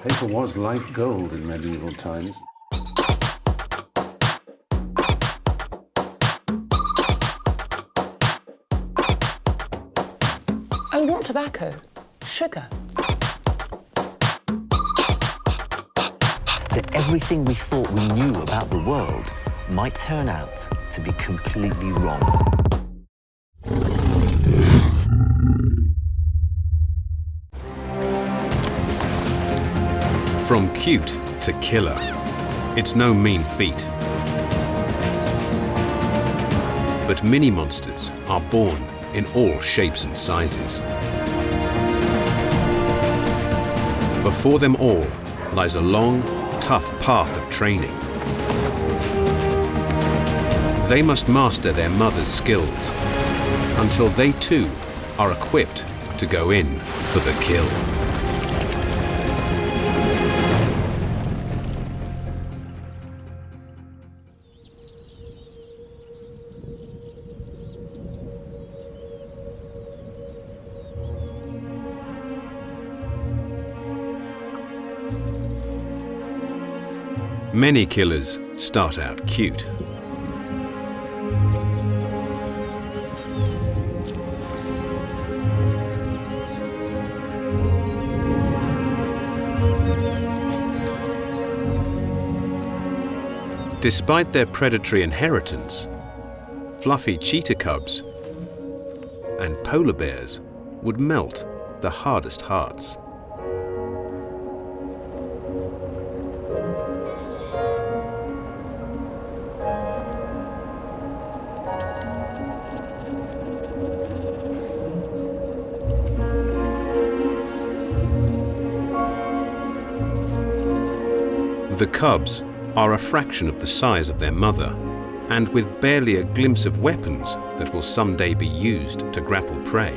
Paper was like gold in medieval times. Oh, not tobacco. Sugar. That everything we thought we knew about the world might turn out to be completely wrong. From cute to killer, it's no mean feat. But mini-monsters are born in all shapes and sizes. Before them all lies a long, tough path of training. They must master their mother's skills until they too are equipped to go in for the kill. Many killers start out cute. Despite their predatory inheritance, fluffy cheetah cubs and polar bears would melt the hardest hearts. The cubs are a fraction of the size of their mother, and with barely a glimpse of weapons that will someday be used to grapple prey.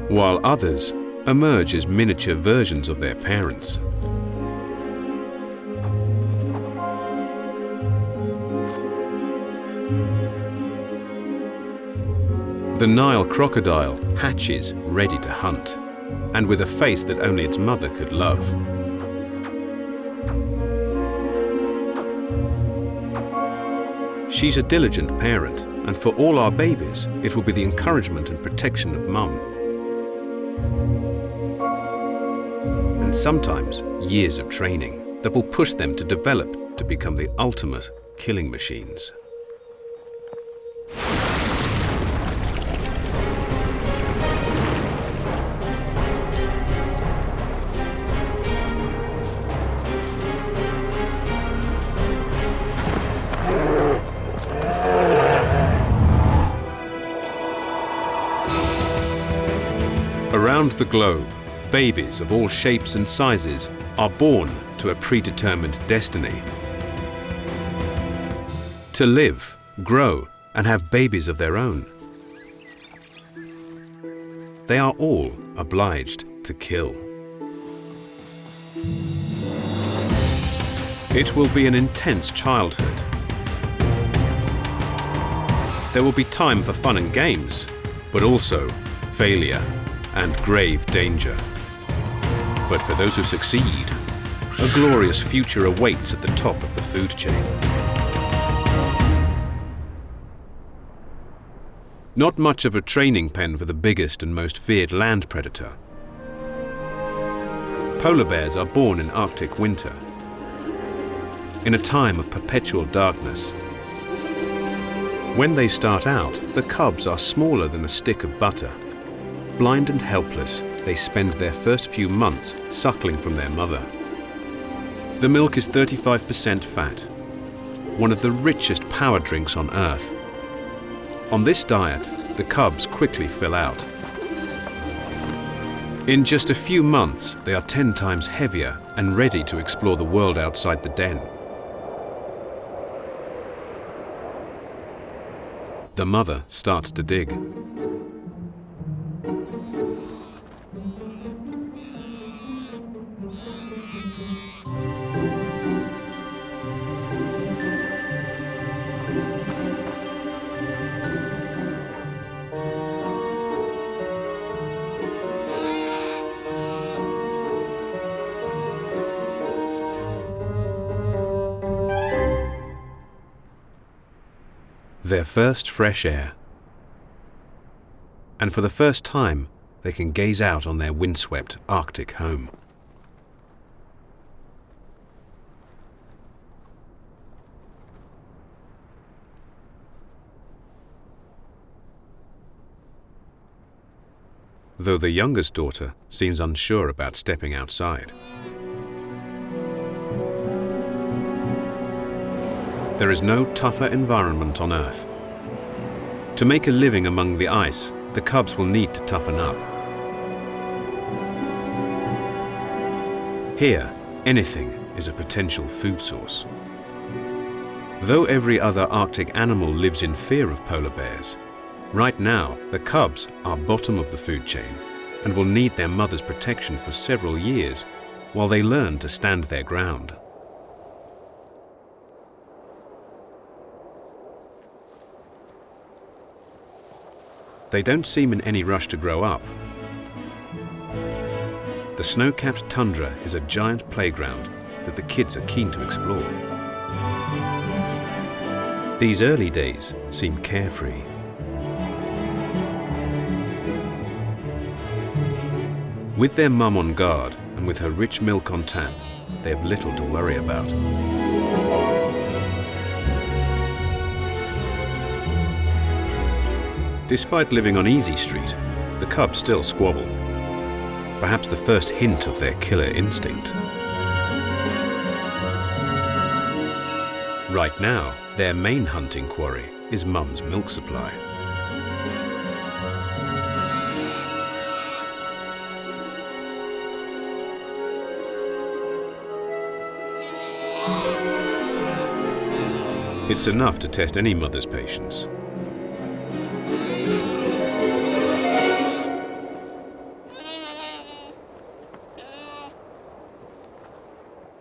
While others emerge as miniature versions of their parents. The Nile crocodile hatches ready to hunt, and with a face that only its mother could love. She's a diligent parent, and for all our babies, it will be the encouragement and protection of Mum. And sometimes years of training that will push them to develop to become the ultimate killing machines. Around the globe, babies of all shapes and sizes are born to a predetermined destiny. To live, grow, and have babies of their own. They are all obliged to kill. It will be an intense childhood. There will be time for fun and games, but also failure and grave danger. But for those who succeed, a glorious future awaits at the top of the food chain. Not much of a training pen for the biggest and most feared land predator. Polar bears are born in Arctic winter, in a time of perpetual darkness. When they start out, the cubs are smaller than a stick of butter. Blind and helpless, they spend their first few months suckling from their mother. The milk is 35% fat, one of the richest power drinks on Earth. On this diet, the cubs quickly fill out. In just a few months, they are 10 times heavier and ready to explore the world outside the den. The mother starts to dig. Their first fresh air. And for the first time, they can gaze out on their windswept Arctic home. Though the youngest daughter seems unsure about stepping outside. There is no tougher environment on Earth. To make a living among the ice, the cubs will need to toughen up. Here, anything is a potential food source. Though every other Arctic animal lives in fear of polar bears, right now the cubs are bottom of the food chain and will need their mother's protection for several years while they learn to stand their ground. They don't seem in any rush to grow up. The snow-capped tundra is a giant playground that the kids are keen to explore. These early days seem carefree. With their mum on guard and with her rich milk on tap, they have little to worry about. Despite living on Easy Street, the cubs still squabble. Perhaps the first hint of their killer instinct. Right now, their main hunting quarry is Mum's milk supply. It's enough to test any mother's patience.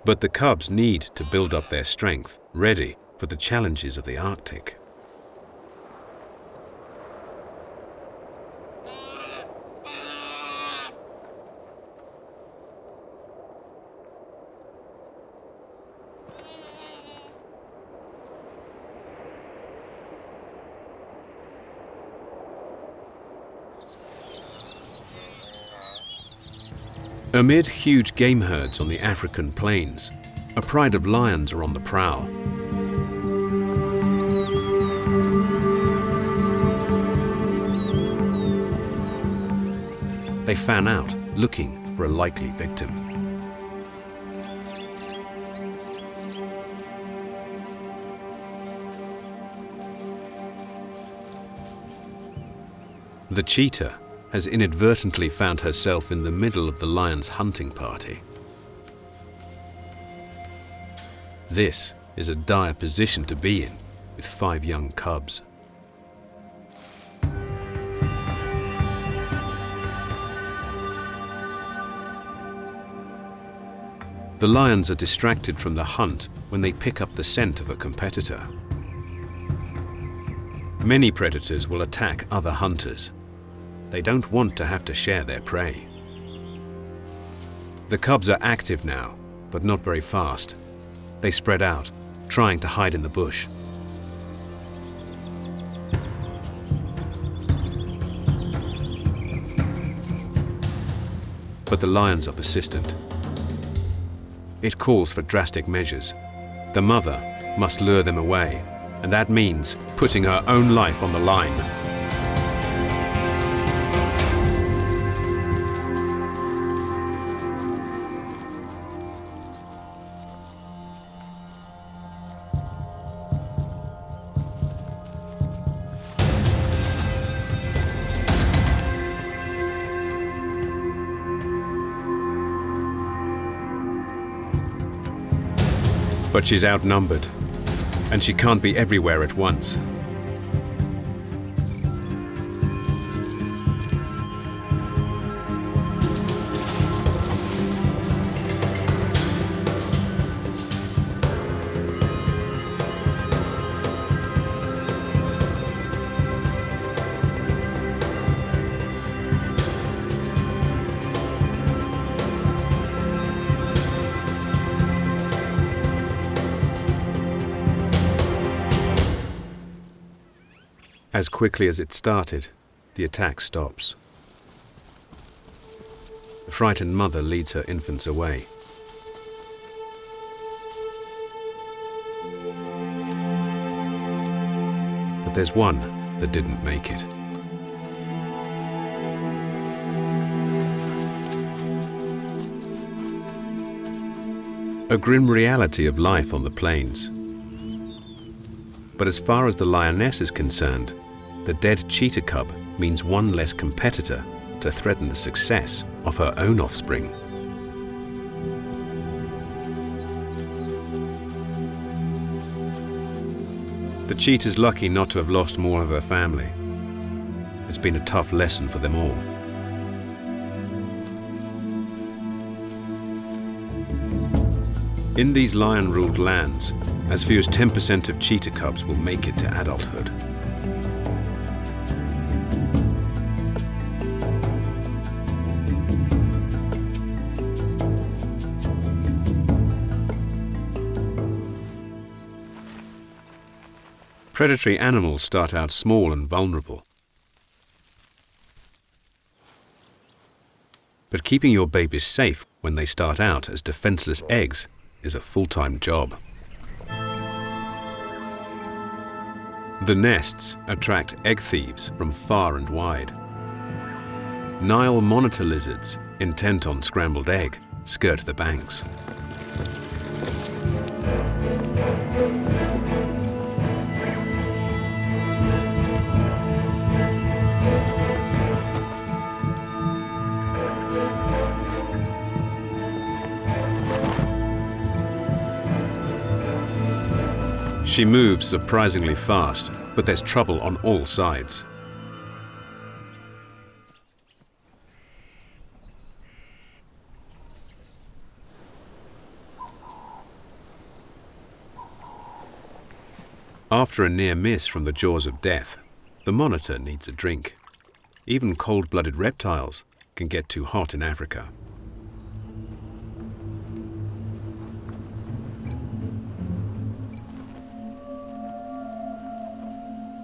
But the cubs need to build up their strength, ready for the challenges of the Arctic. Amid huge game herds on the African plains, a pride of lions are on the prowl. They fan out, looking for a likely victim. The cheetah has inadvertently found herself in the middle of the lion's hunting party. This is a dire position to be in, with 5 young cubs. The lions are distracted from the hunt when they pick up the scent of a competitor. Many predators will attack other hunters. They don't want to have to share their prey. The cubs are active now, but not very fast. They spread out, trying to hide in the bush. But the lions are persistent. It calls for drastic measures. The mother must lure them away, and that means putting her own life on the line. But she's outnumbered, and she can't be everywhere at once. As quickly as it started, the attack stops. The frightened mother leads her infants away. But there's one that didn't make it. A grim reality of life on the plains. But as far as the lioness is concerned, the dead cheetah cub means one less competitor to threaten the success of her own offspring. The cheetah's lucky not to have lost more of her family. It's been a tough lesson for them all. In these lion-ruled lands, as few as 10% of cheetah cubs will make it to adulthood. Predatory animals start out small and vulnerable. But keeping your babies safe when they start out as defenseless eggs is a full-time job. The nests attract egg thieves from far and wide. Nile monitor lizards, intent on scrambled egg, skirt the banks. She moves surprisingly fast, but there's trouble on all sides. After a near miss from the jaws of death, the monitor needs a drink. Even cold-blooded reptiles can get too hot in Africa.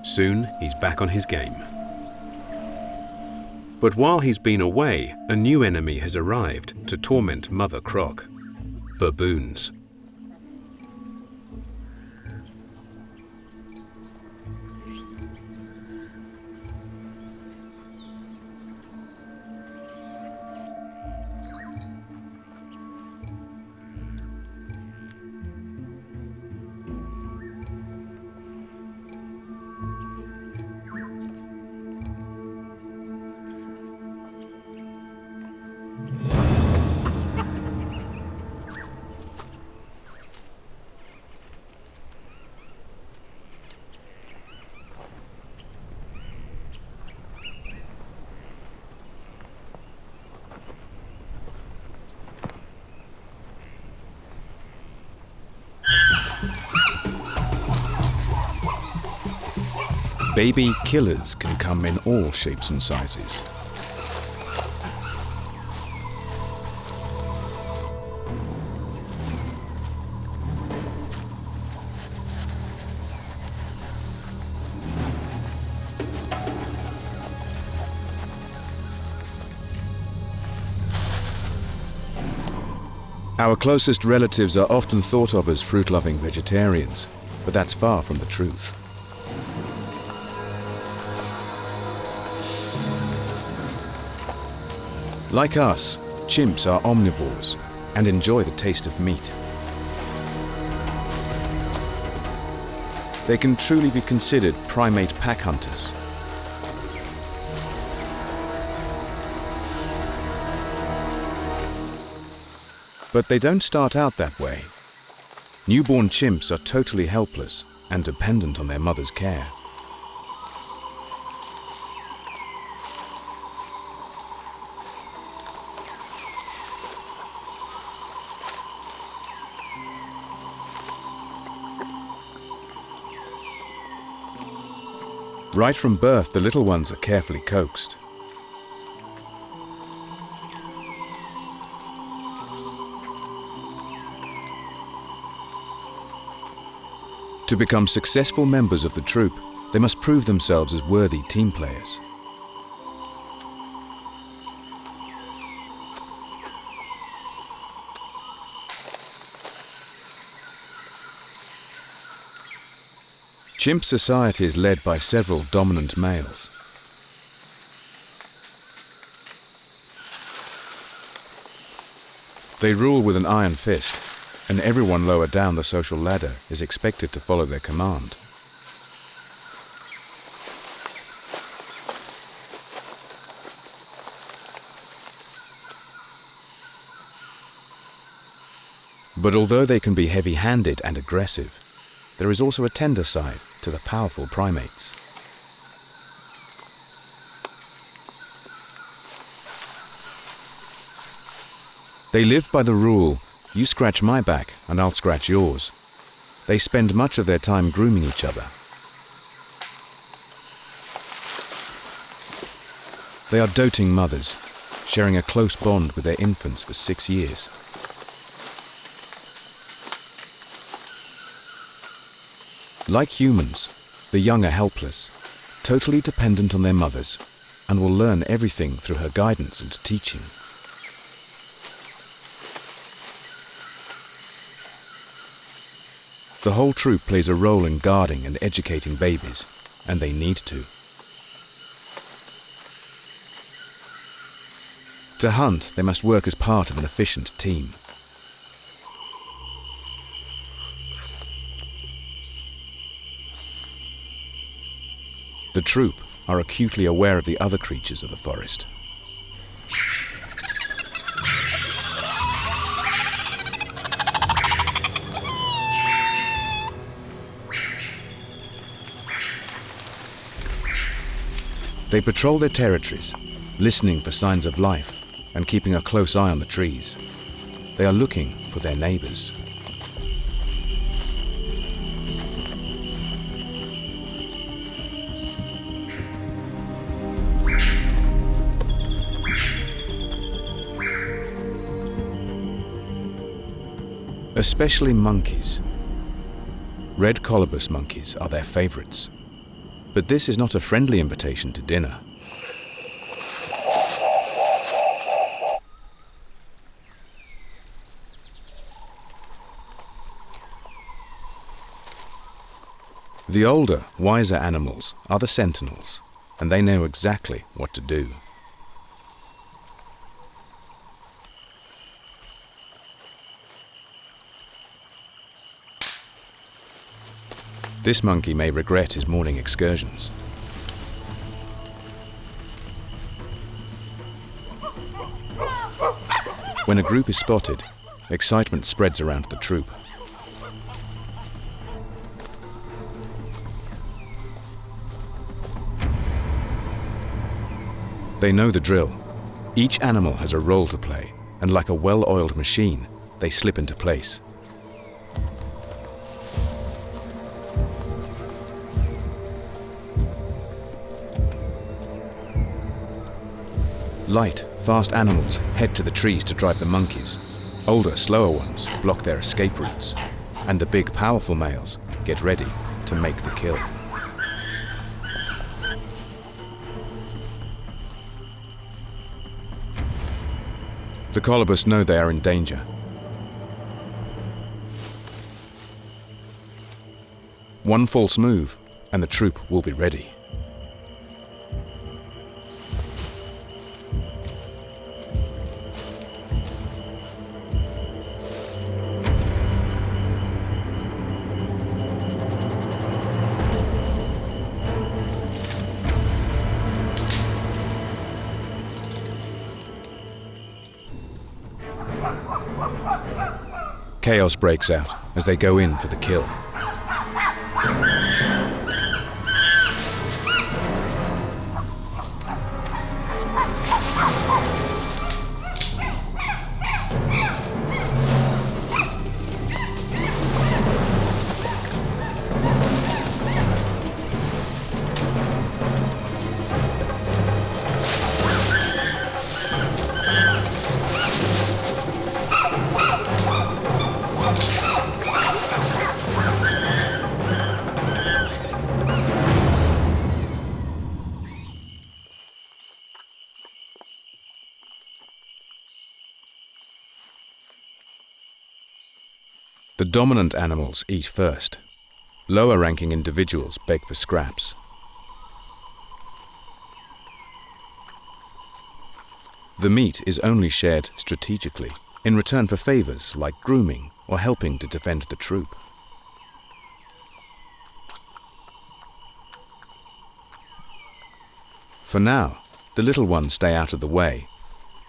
Soon, he's back on his game. But while he's been away, a new enemy has arrived to torment Mother Croc: baboons. Baby killers can come in all shapes and sizes. Our closest relatives are often thought of as fruit-loving vegetarians, but that's far from the truth. Like us, chimps are omnivores and enjoy the taste of meat. They can truly be considered primate pack hunters. But they don't start out that way. Newborn chimps are totally helpless and dependent on their mother's care. Right from birth, the little ones are carefully coaxed. To become successful members of the troop, They must prove themselves as worthy team players. Chimp society is led by several dominant males. They rule with an iron fist, and everyone lower down the social ladder is expected to follow their command. But although they can be heavy-handed and aggressive, there is also a tender side to the powerful primates. They live by the rule, you scratch my back and I'll scratch yours. They spend much of their time grooming each other. They are doting mothers, sharing a close bond with their infants for 6 years. Like humans, the young are helpless, totally dependent on their mothers, and will learn everything through her guidance and teaching. The whole troop plays a role in guarding and educating babies, and they need to. To hunt, they must work as part of an efficient team. The troop are acutely aware of the other creatures of the forest. They patrol their territories, listening for signs of life and keeping a close eye on the trees. They are looking for their neighbors. Especially monkeys. Red colobus monkeys are their favorites. But this is not a friendly invitation to dinner. The older, wiser animals are the sentinels, and they know exactly what to do. This monkey may regret his morning excursions. When a group is spotted, excitement spreads around the troop. They know the drill. Each animal has a role to play, and like a well-oiled machine, they slip into place. Light, fast animals head to the trees to drive the monkeys. Older, slower ones block their escape routes. And the big, powerful males get ready to make the kill. The colobus know they are in danger. One false move, and the troop will be ready. Chaos breaks out as they go in for the kill. The dominant animals eat first. Lower-ranking individuals beg for scraps. The meat is only shared strategically, in return for favors like grooming or helping to defend the troop. For now, the little ones stay out of the way.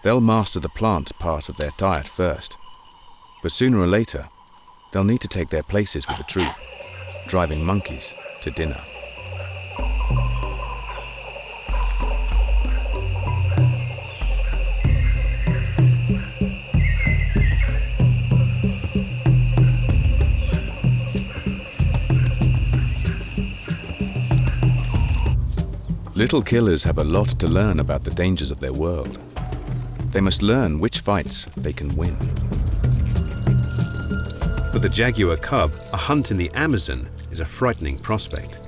They'll master the plant part of their diet first. But sooner or later, they'll need to take their places with the troop, driving monkeys to dinner. Little killers have a lot to learn about the dangers of their world. They must learn which fights they can win. For the Jaguar cub, a hunt in the Amazon is a frightening prospect.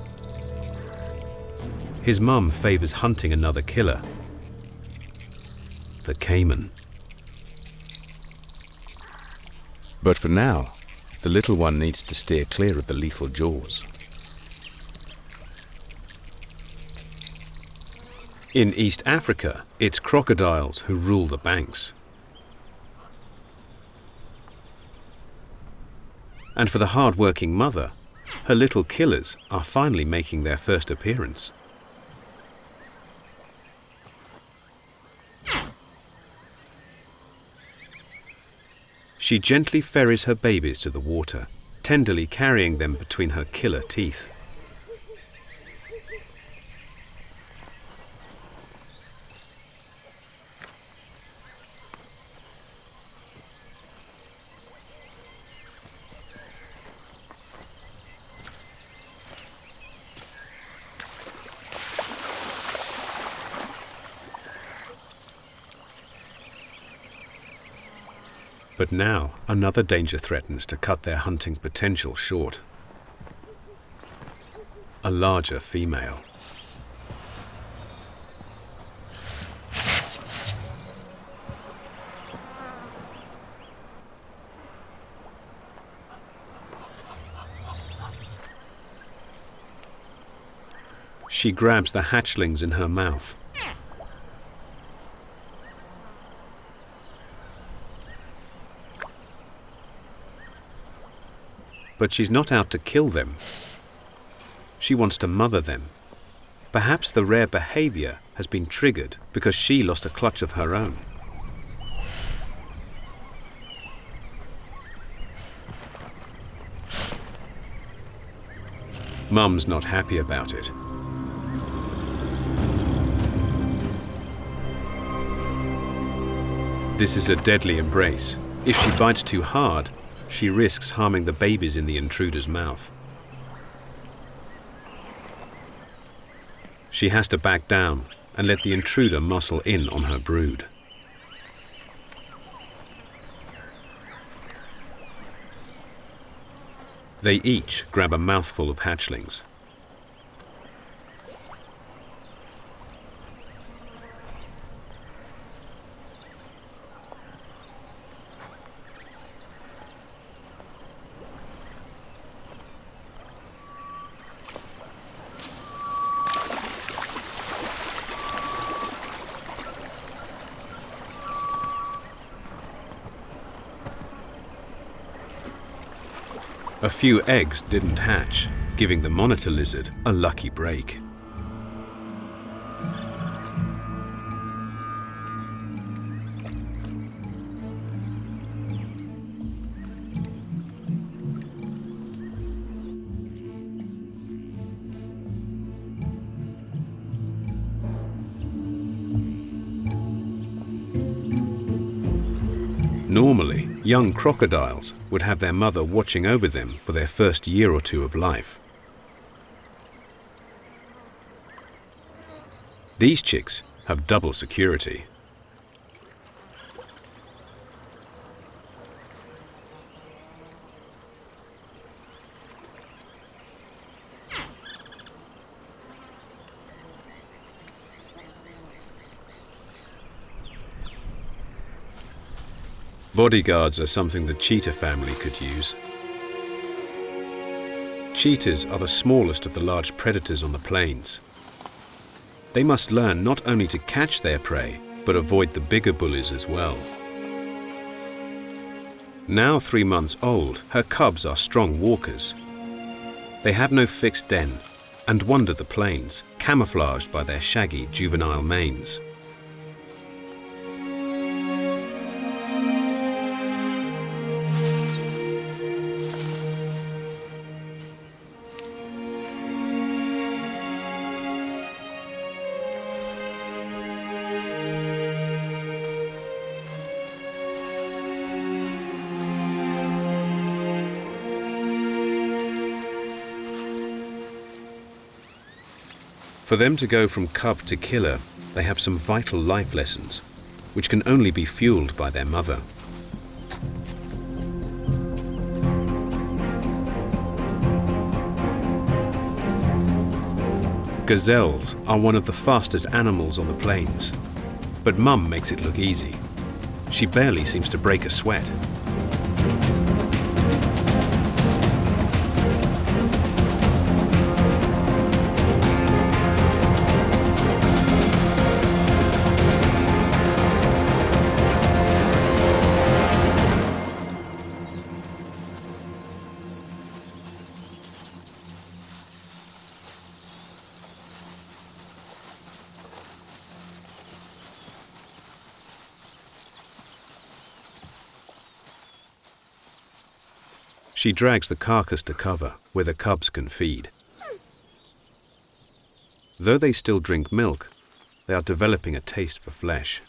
His mum favors hunting another killer, the caiman. But for now, the little one needs to steer clear of the lethal jaws. In East Africa, it's crocodiles who rule the banks. And for the hard-working mother, her little killers are finally making their first appearance. She gently ferries her babies to the water, tenderly carrying them between her killer teeth. But now, another danger threatens to cut their hunting potential short. A larger female. She grabs the hatchlings in her mouth. But she's not out to kill them. She wants to mother them. Perhaps the rare behavior has been triggered because she lost a clutch of her own. Mum's not happy about it. This is a deadly embrace. If she bites too hard, she risks harming the babies in the intruder's mouth. She has to back down and let the intruder muscle in on her brood. They each grab a mouthful of hatchlings. A few eggs didn't hatch, giving the monitor lizard a lucky break. Normally, young crocodiles would have their mother watching over them for their first year or two of life. These chicks have double security. Bodyguards are something the cheetah family could use. Cheetahs are the smallest of the large predators on the plains. They must learn not only to catch their prey, but avoid the bigger bullies as well. Now 3 months old, her cubs are strong walkers. They have no fixed den and wander the plains, camouflaged by their shaggy juvenile manes. For them to go from cub to killer, they have some vital life lessons, which can only be fueled by their mother. Gazelles are one of the fastest animals on the plains, but Mum makes it look easy. She barely seems to break a sweat. She drags the carcass to cover, where the cubs can feed. Though they still drink milk, they are developing a taste for flesh.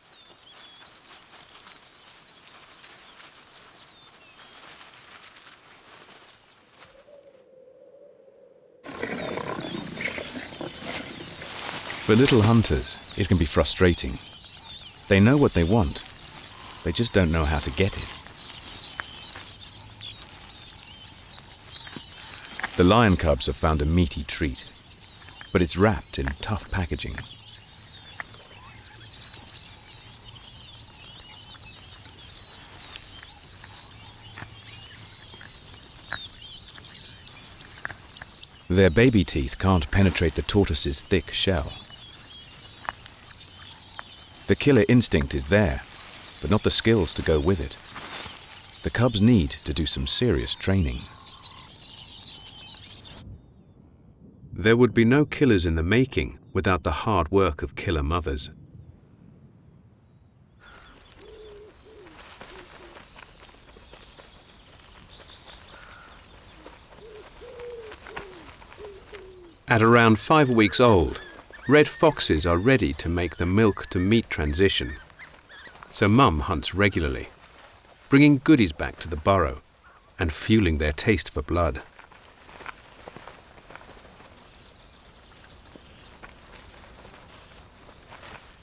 For little hunters, it can be frustrating. They know what they want, they just don't know how to get it. The lion cubs have found a meaty treat, but it's wrapped in tough packaging. Their baby teeth can't penetrate the tortoise's thick shell. The killer instinct is there, but not the skills to go with it. The cubs need to do some serious training. There would be no killers in the making without the hard work of killer mothers. At around 5 weeks old, red foxes are ready to make the milk-to-meat transition. So Mum hunts regularly, bringing goodies back to the burrow and fueling their taste for blood.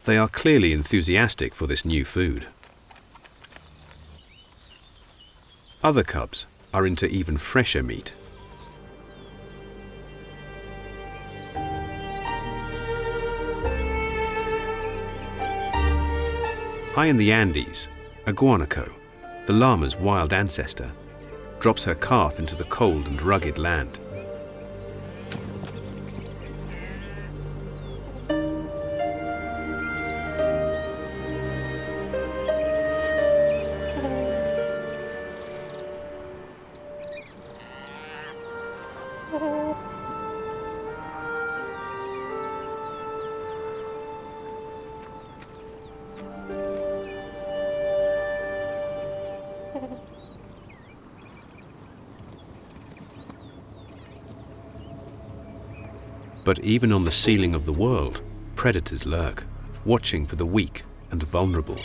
They are clearly enthusiastic for this new food. Other cubs are into even fresher meat. High in the Andes, a guanaco, the llama's wild ancestor, drops her calf into the cold and rugged land. But even on the ceiling of the world, predators lurk, watching for the weak and vulnerable.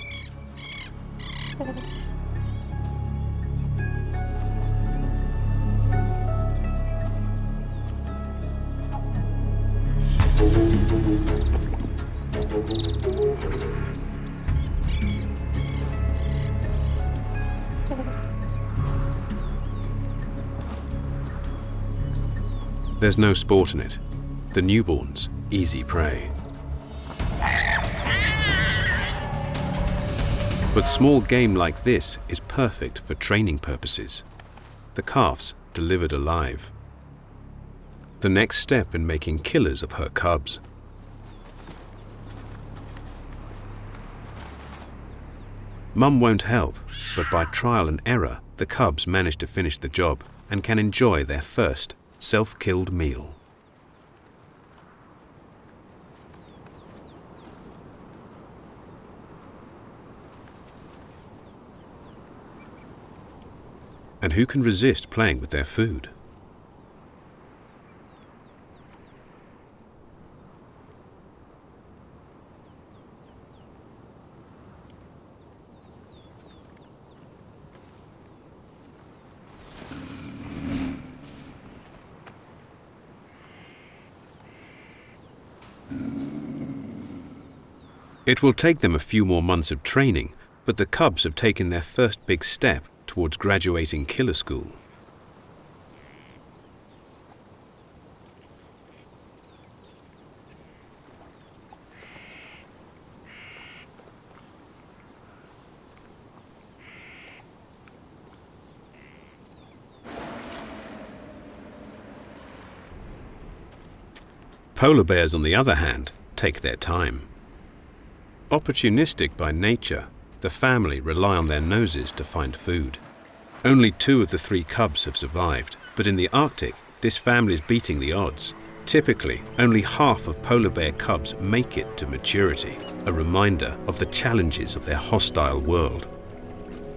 There's no sport in it. The newborns, easy prey. But small game like this is perfect for training purposes. The calves delivered alive. the next step in making killers of her cubs. Mum won't help, but by trial and error, the cubs manage to finish the job and can enjoy their first self-killed meal. And who can resist playing with their food? It will take them a few more months of training, but the cubs have taken their first big step towards graduating killer school. Polar bears, on the other hand, take their time. Opportunistic by nature, the family rely on their noses to find food. Only 2 of the 3 cubs have survived, but in the Arctic, this family is beating the odds. Typically, only half of polar bear cubs make it to maturity, a reminder of the challenges of their hostile world.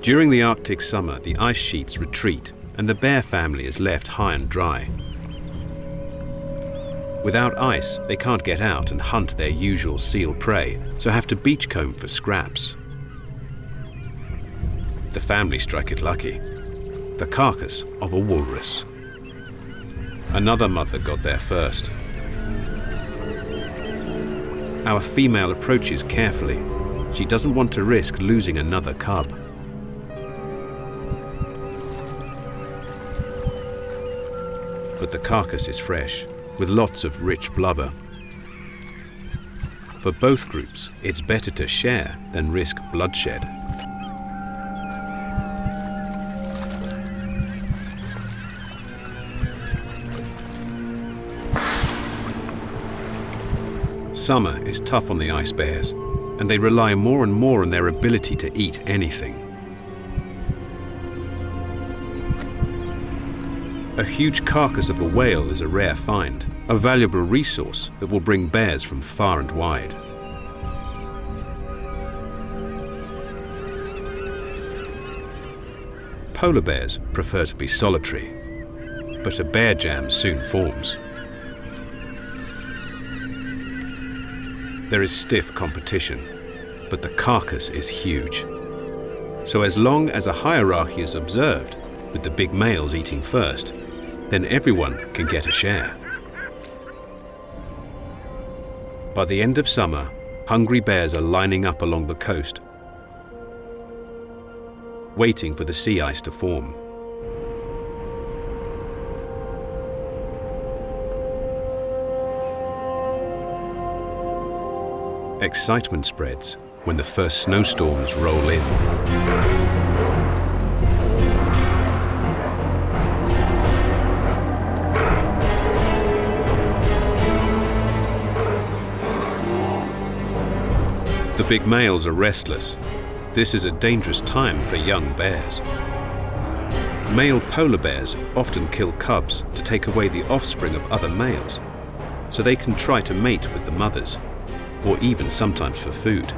During the Arctic summer, the ice sheets retreat, and the bear family is left high and dry. Without ice, they can't get out and hunt their usual seal prey, so have to beachcomb for scraps. The family strike it lucky. The carcass of a walrus. Another mother got there first. Our female approaches carefully. She doesn't want to risk losing another cub. But the carcass is fresh, with lots of rich blubber. For both groups, it's better to share than risk bloodshed. Summer is tough on the ice bears, and they rely more and more on their ability to eat anything. A huge carcass of a whale is a rare find, a valuable resource that will bring bears from far and wide. Polar bears prefer to be solitary, but a bear jam soon forms. There is stiff competition, but the carcass is huge. So as long as a hierarchy is observed, with the big males eating first, then everyone can get a share. By the end of summer, hungry bears are lining up along the coast, waiting for the sea ice to form. Excitement spreads when the first snowstorms roll in. The big males are restless. This is a dangerous time for young bears. Male polar bears often kill cubs to take away the offspring of other males, so they can try to mate with the mothers, or even sometimes for food.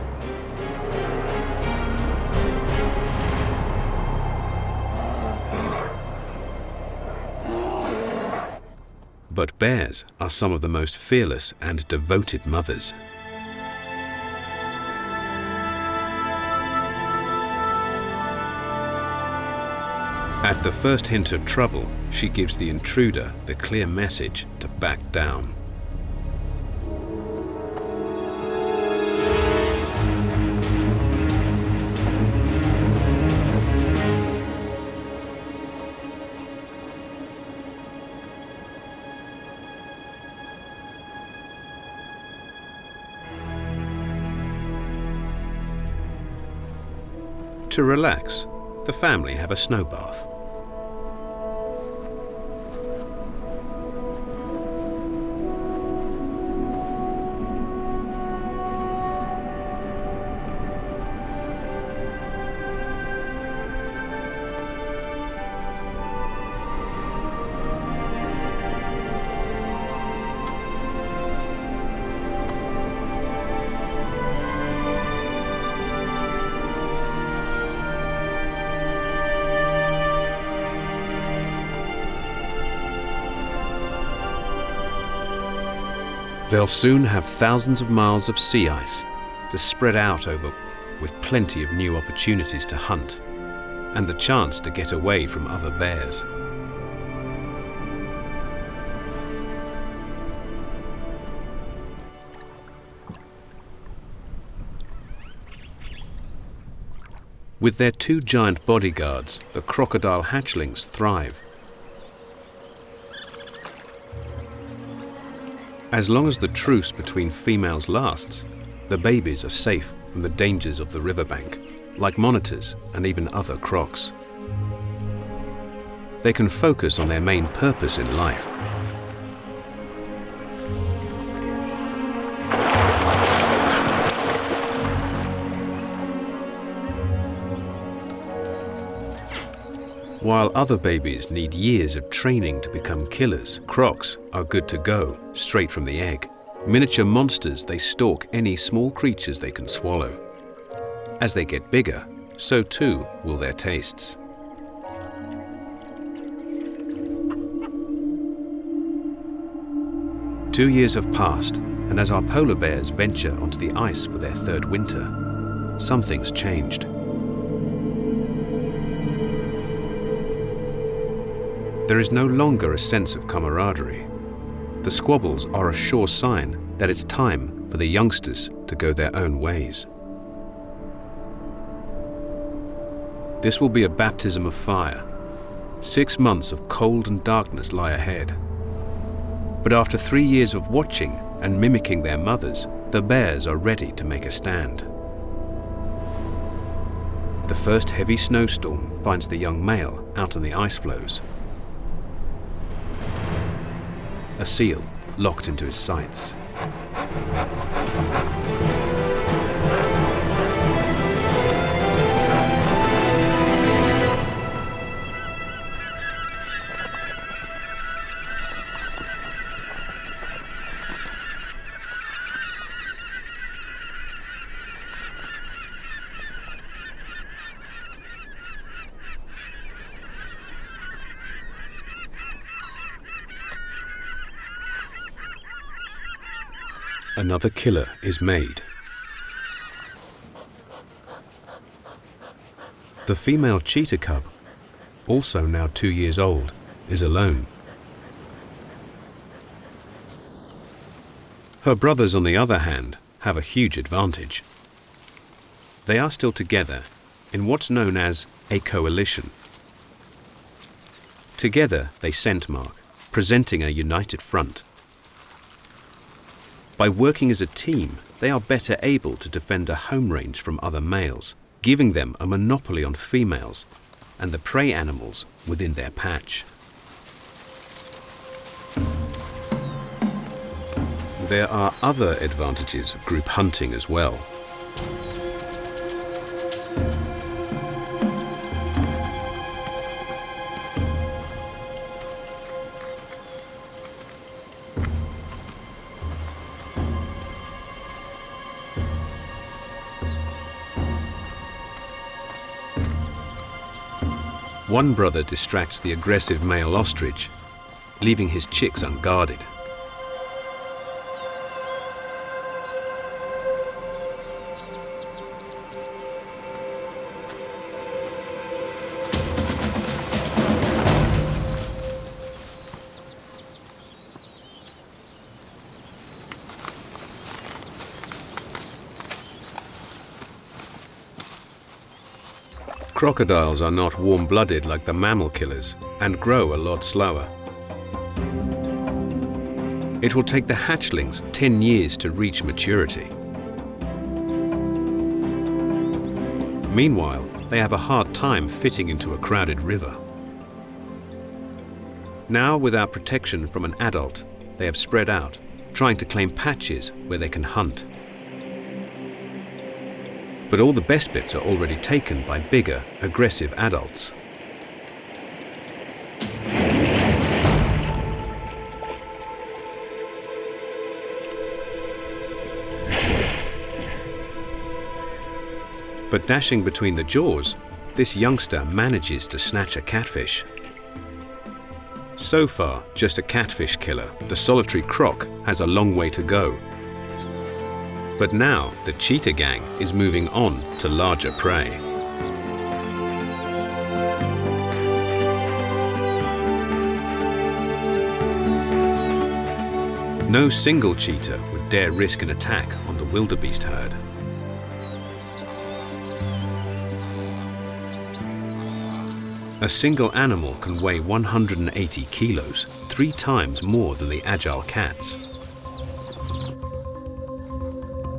But bears are some of the most fearless and devoted mothers. At the first hint of trouble, she gives the intruder the clear message to back down. To relax, the family have a snow bath. They'll soon have thousands of miles of sea ice to spread out over, with plenty of new opportunities to hunt and the chance to get away from other bears. With their 2 giant bodyguards, the crocodile hatchlings thrive. As long as the truce between females lasts, the babies are safe from the dangers of the riverbank, like monitors and even other crocs. They can focus on their main purpose in life. While other babies need years of training to become killers, crocs are good to go, straight from the egg. Miniature monsters, they stalk any small creatures they can swallow. As they get bigger, so too will their tastes. Two years have passed, and as our polar bears venture onto the ice for their 3rd winter, something's changed. There is no longer a sense of camaraderie. The squabbles are a sure sign that it's time for the youngsters to go their own ways. This will be a baptism of fire. 6 months of cold and darkness lie ahead. But after 3 years of watching and mimicking their mothers, the bears are ready to make a stand. The first heavy snowstorm finds the young male out on the ice floes. A seal locked into his sights. Another killer is made. The female cheetah cub, also now 2 years old, is alone. Her brothers, on the other hand, have a huge advantage. They are still together in what's known as a coalition. Together they scent mark, presenting a united front. By working as a team, they are better able to defend a home range from other males, giving them a monopoly on females and the prey animals within their patch. There are other advantages of group hunting as well. One brother distracts the aggressive male ostrich, leaving his chicks unguarded. Crocodiles are not warm-blooded like the mammal killers and grow a lot slower. It will take the hatchlings 10 years to reach maturity. Meanwhile, they have a hard time fitting into a crowded river. Now, without protection from an adult, they have spread out, trying to claim patches where they can hunt. But all the best bits are already taken by bigger, aggressive adults. But dashing between the jaws, this youngster manages to snatch a catfish. So far, just a catfish killer, the solitary croc has a long way to go. But now, the cheetah gang is moving on to larger prey. No single cheetah would dare risk an attack on the wildebeest herd. A single animal can weigh 180 kilos, 3 times more than the agile cats.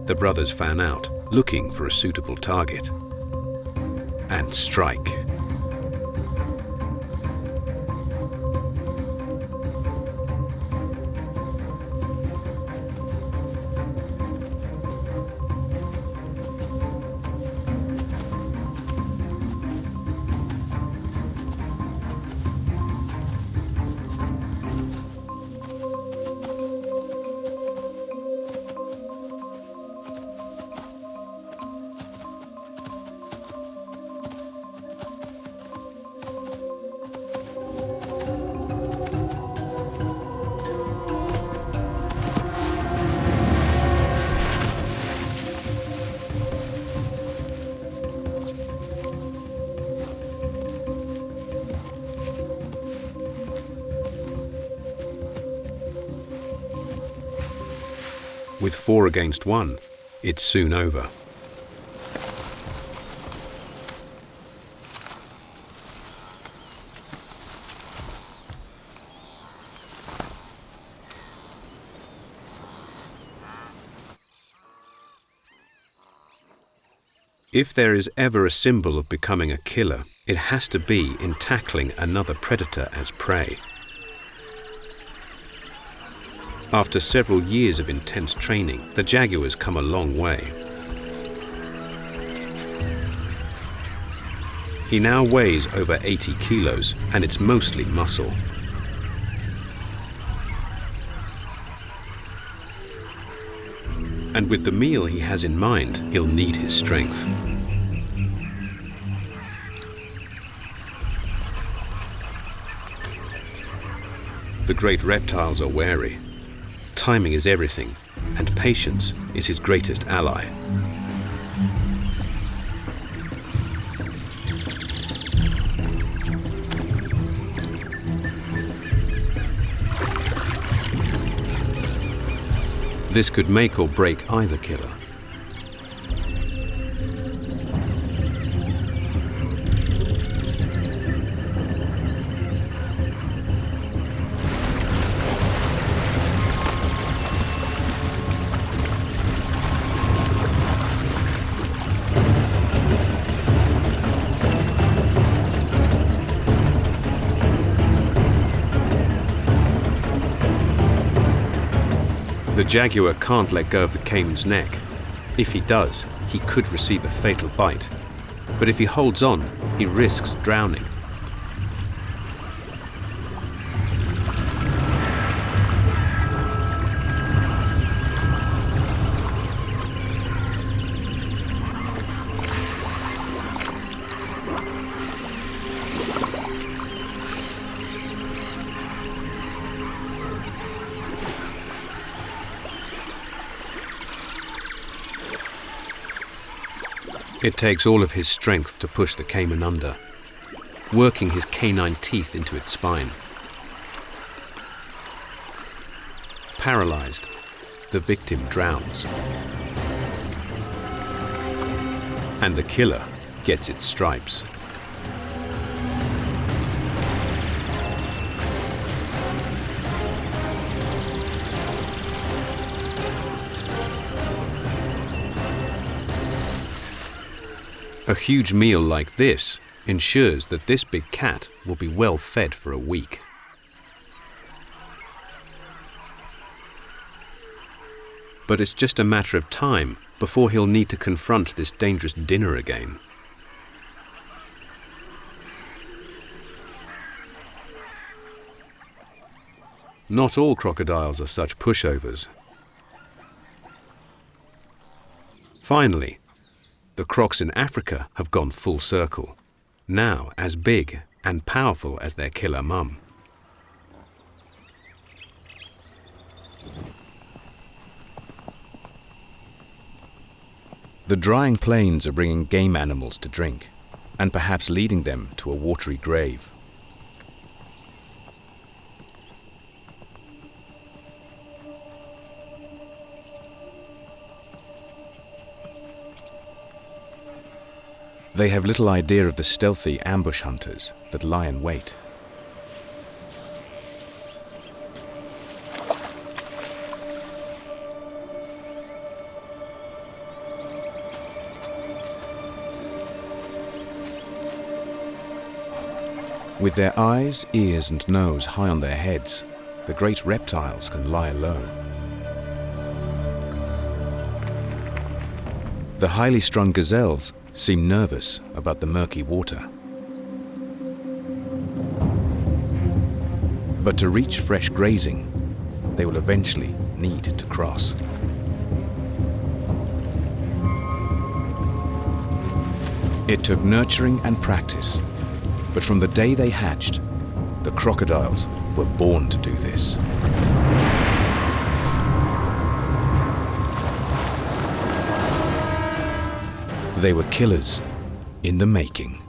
The brothers fan out, looking for a suitable target, and strike. With 4 against 1, it's soon over. If there is ever a symbol of becoming a killer, it has to be in tackling another predator as prey. After several years of intense training, the jaguars come a long way. He now weighs over 80 kilos, and it's mostly muscle. And with the meal he has in mind, he'll need his strength. The great reptiles are wary. Timing is everything, and patience is his greatest ally. This could make or break either killer. The jaguar can't let go of the caiman's neck. If he does, he could receive a fatal bite. But if he holds on, he risks drowning. It takes all of his strength to push the caiman under, working his canine teeth into its spine. Paralyzed, the victim drowns. And the killer gets its stripes. A huge meal like this ensures that this big cat will be well fed for a week. But it's just a matter of time before he'll need to confront this dangerous dinner again. Not all crocodiles are such pushovers. Finally, the crocs in Africa have gone full circle, now as big and powerful as their killer mum. The drying plains are bringing game animals to drink, and perhaps leading them to a watery grave. They have little idea of the stealthy ambush hunters that lie in wait. With their eyes, ears and nose high on their heads, the great reptiles can lie low. The highly strung gazelles seem nervous about the murky water. But to reach fresh grazing, they will eventually need to cross. It took nurturing and practice, but from the day they hatched, the crocodiles were born to do this. They were killers in the making.